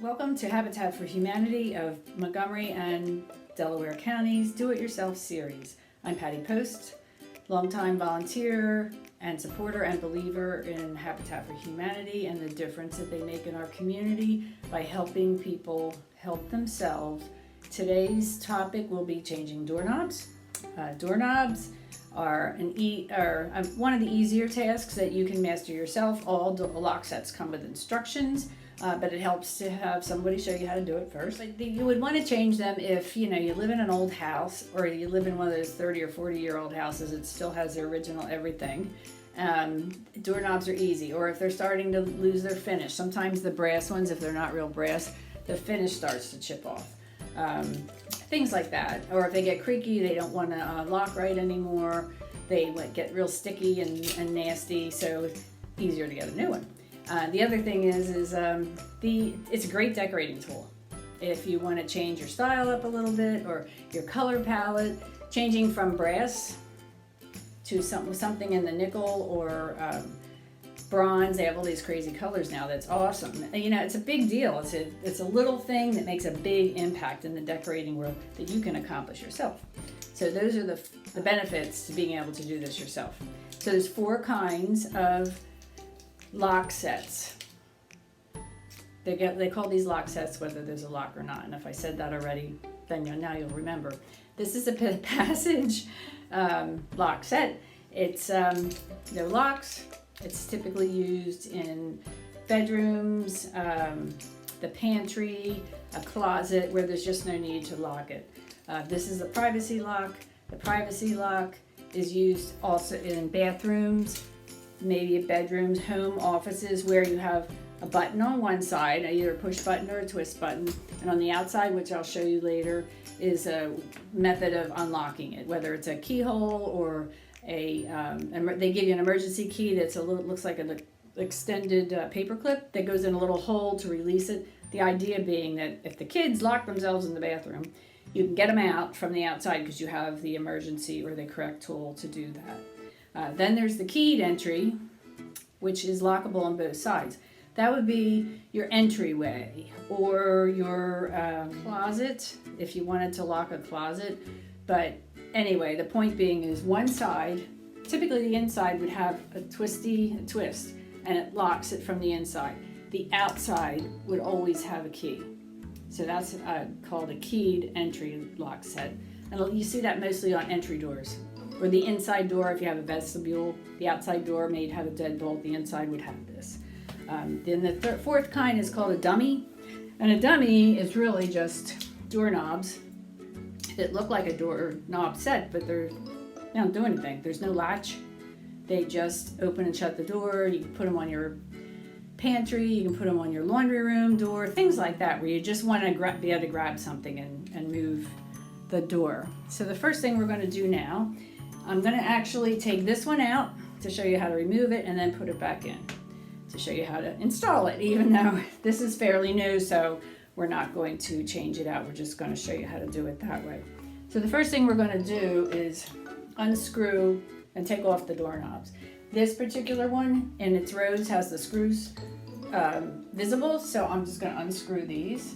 Welcome to Habitat for Humanity of Montgomery and Delaware Counties Do-It-Yourself series. I'm Patty Post, longtime volunteer and supporter and believer in Habitat for Humanity and the difference that they make in our community by helping people help themselves. Today's topic will be changing doorknobs. Doorknobs are one of the easier tasks that you can master yourself. All lock sets come with instructions. But it helps to have somebody show you how to do it first. You would want to change them if you live in an old house or you live in one of those 30 or 40-year-old houses. It still has the original everything. Doorknobs are easy, or if they're starting to lose their finish. Sometimes the brass ones, if they're not real brass, the finish starts to chip off. Things like that. Or if they get creaky, they don't want to lock right anymore. They get real sticky and nasty, so it's easier to get a new one. The other thing is it's a great decorating tool. If you want to change your style up a little bit or your color palette, changing from brass to something in the nickel or bronze. They have all these crazy colors now. That's awesome. It's a big deal. It's a little thing that makes a big impact in the decorating world that you can accomplish yourself. So those are the benefits to being able to do this yourself. So there's 4 kinds of lock sets. They call these lock sets whether there's a lock or not, and if I said that already, then now you'll remember. This is a passage lock set. It's no locks. It's typically used in bedrooms, the pantry, a closet where there's just no need to lock it. This is a privacy lock. The privacy lock is used also in bathrooms, maybe bedrooms, home offices, where you have a button on one side, either a push button or a twist button, and on the outside, which I'll show you later, is a method of unlocking it, whether it's a keyhole or they give you an emergency key that's looks like an extended paper clip that goes in a little hole to release it. The idea being that if the kids lock themselves in the bathroom, you can get them out from the outside because you have the emergency or the correct tool to do that. Then there's the keyed entry, which is lockable on both sides. That would be your entryway or your closet if you wanted to lock a closet. But anyway, the point being is one side, typically the inside would have a twist and it locks it from the inside. The outside would always have a key. So that's called a keyed entry lock set. And you see that mostly on entry doors. Or the inside door, if you have a vestibule, the outside door may have a deadbolt, the inside would have this. Then the 4th kind is called a dummy. And a dummy is really just doorknobs that look like a doorknob set, but they don't do anything. There's no latch. They just open and shut the door. You can put them on your pantry, you can put them on your laundry room door, things like that, where you just want to be able to grab something and move the door. So the first thing we're going to do now, I'm going to actually take this one out to show you how to remove it and then put it back in to show you how to install it, even though this is fairly new, so we're not going to change it out. We're just going to show you how to do it that way. So the first thing we're going to do is unscrew and take off the doorknobs. This particular one in its rows has the screws visible, so I'm just going to unscrew these.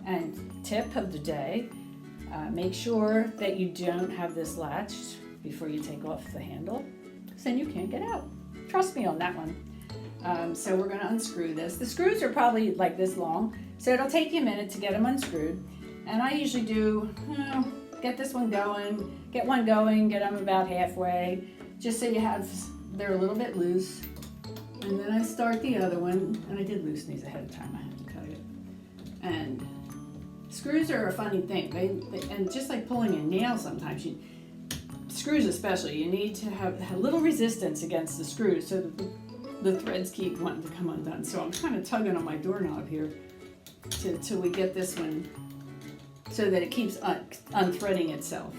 And tip of the day, make sure that you don't have this latched before you take off the handle, because then you can't get out. Trust me on that one. So we're going to unscrew this. The screws are probably like this long, so it'll take you a minute to get them unscrewed. And I usually do, get this one going, get them about halfway, just so they're a little bit loose. And then I start the other one, and I did loosen these ahead of time, I have to tell you. And screws are a funny thing. And just like pulling a nail sometimes, screws especially, you need to have a little resistance against the screws so that the threads keep wanting to come undone. So I'm kind of tugging on my doorknob here till we get this one so that it keeps unthreading itself.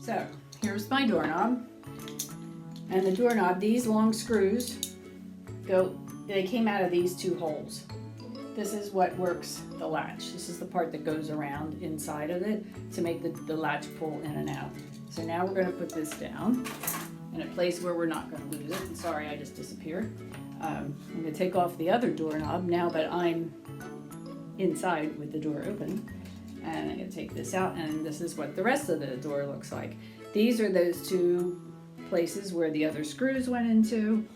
So here's my doorknob. And the doorknob, these long screws they came out of these 2 holes. This is what works the latch. This is the part that goes around inside of it to make the latch pull in and out. So now we're going to put this down in a place where we're not going to lose it. And sorry, I just disappeared. I'm going to take off the other doorknob now that I'm inside with the door open. And I'm going to take this out, and this is what the rest of the door looks like. These are those two places where the other screws went into.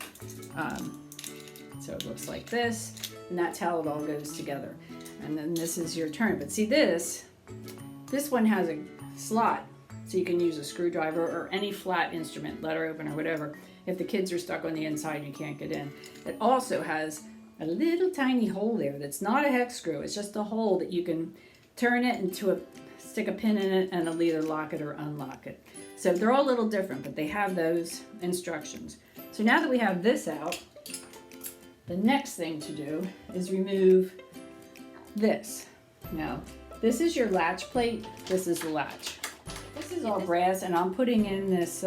So it looks like this, and that's how it all goes together. And then this is your turn. But see this one has a slot, so you can use a screwdriver or any flat instrument, letter opener, whatever. If the kids are stuck on the inside and you can't get in. It also has a little tiny hole there that's not a hex screw. It's just a hole that you can turn it into stick a pin in it, and it'll either lock it or unlock it. So they're all a little different, but they have those instructions. So now that we have this out, the next thing to do is remove this. Now, this is your latch plate. This is the latch. This is all brass, and I'm putting in this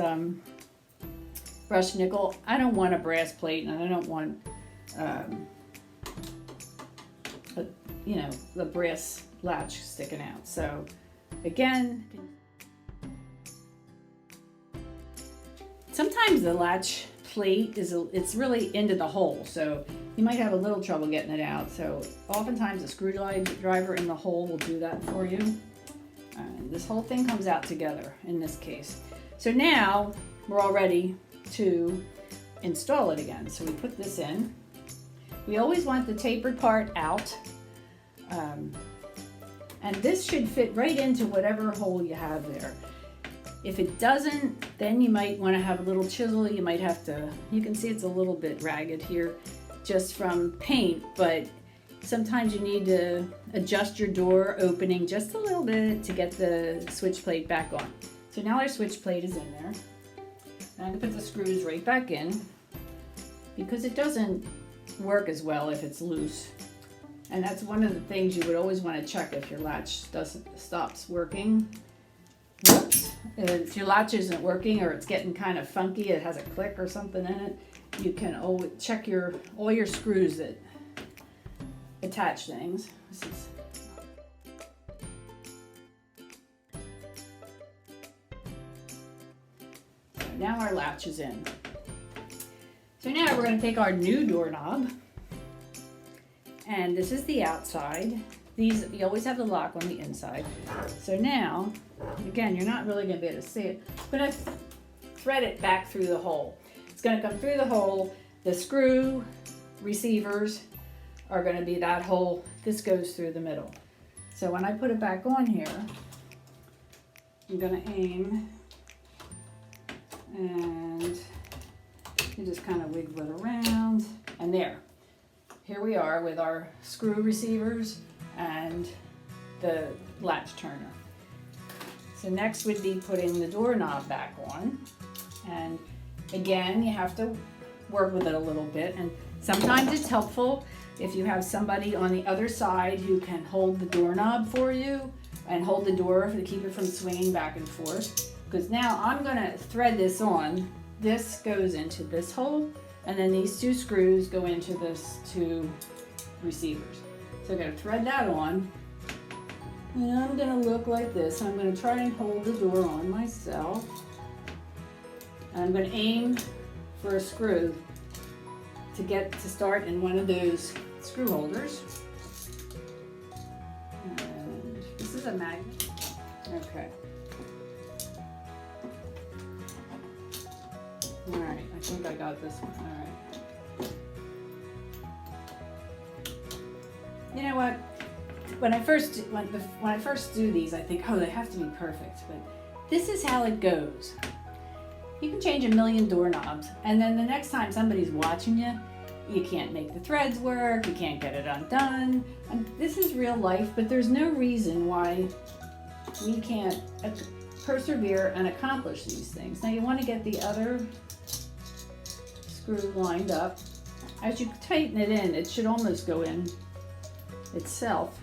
brushed nickel. I don't want a brass plate, and I don't want, the brass latch sticking out. So, again, sometimes the latch plate it's really into the hole, so you might have a little trouble getting it out. So oftentimes a screwdriver in the hole will do that for you. And this whole thing comes out together in this case. So now we're all ready to install it again. So we put this in. We always want the tapered part out. And this should fit right into whatever hole you have there. If it doesn't, then you might want to have a little chisel. You might have to, you can see it's a little bit ragged here just from paint, but sometimes you need to adjust your door opening just a little bit to get the switch plate back on. So now our switch plate is in there. I'm going to put the screws right back in because it doesn't work as well if it's loose. And that's one of the things you would always want to check if your latch stops working. Whoops. If your latch isn't working or it's getting kind of funky, it has a click or something in it, you can always check all your screws that attach things. So now our latch is in. So now we're going to take our new doorknob, and this is the outside. These, you always have the lock on the inside. So now, again, you're not really going to be able to see it. I'm going to thread it back through the hole. It's going to come through the hole. The screw receivers are going to be that hole. This goes through the middle. So when I put it back on here, I'm going to aim, and you just kind of wiggle it around, and there. Here we are with our screw receivers and the latch turner. So next would be putting the doorknob back on, and again you have to work with it a little bit, and sometimes it's helpful if you have somebody on the other side who can hold the doorknob for you and hold the door to keep it from swinging back and forth. Because now I'm going to thread this on. This goes into this hole, and then these two screws go into this two receivers. So I'm going to thread that on, and I'm going to look like this. I'm going to try and hold the door on myself. And I'm going to aim for a screw to get to start in one of those screw holders. And this is a magnet. Okay. All right, I think I got this one. All right. You know what? When I first do these, I think, oh, they have to be perfect. But this is how it goes. You can change a million doorknobs, and then the next time somebody's watching you, you can't make the threads work, you can't get it undone. And this is real life, but there's no reason why we can't persevere and accomplish these things. Now you want to get the other screw lined up. As you tighten it in, it should almost go in itself.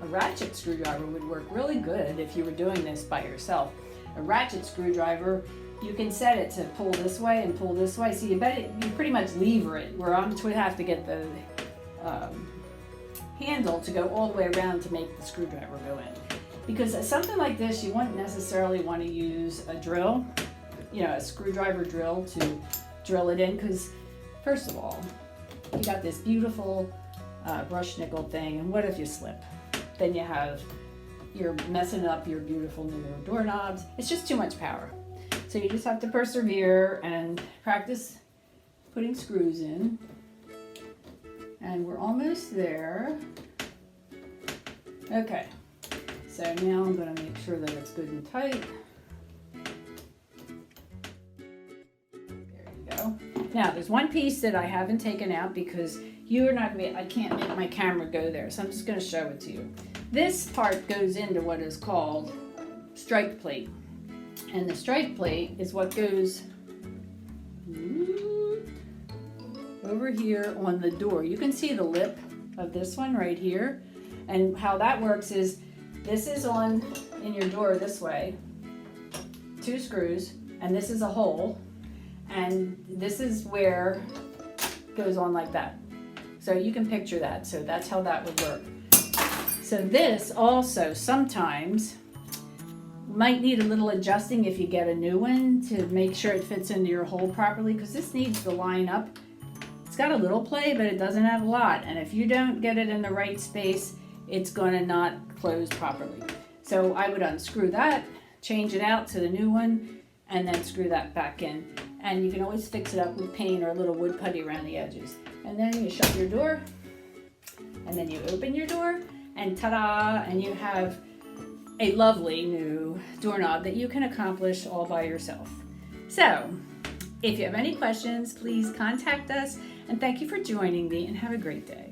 A ratchet screwdriver would work really good if you were doing this by yourself. A ratchet screwdriver, you can set it to pull this way and pull this way. So you pretty much lever it, where I'm to have to get the handle to go all the way around to make the screwdriver go in. Because something like this, you wouldn't necessarily want to use a drill, a screwdriver drill to drill it in, because first of all, you got this beautiful brush nickel thing, and what if you slip? Then you're messing up your beautiful new doorknobs. It's just too much power. So you just have to persevere and practice putting screws in. And we're almost there. Okay, so now I'm going to make sure that it's good and tight. There you go. Now there's one piece that I haven't taken out because I can't make my camera go there, so I'm just going to show it to you. This part goes into what is called strike plate. And the strike plate is what goes over here on the door. You can see the lip of this one right here. And how that works is this is on in your door this way, 2 screws, and this is a hole. And this is where it goes on like that. So you can picture that. So that's how that would work. So this also sometimes might need a little adjusting if you get a new one to make sure it fits into your hole properly, because this needs to line up. It's got a little play, but it doesn't have a lot. And if you don't get it in the right space, it's going to not close properly. So I would unscrew that, change it out to the new one, and then screw that back in. And you can always fix it up with paint or a little wood putty around the edges. And then you shut your door, and then you open your door, and ta-da, and you have a lovely new doorknob that you can accomplish all by yourself. So, if you have any questions, please contact us, and thank you for joining me, and have a great day.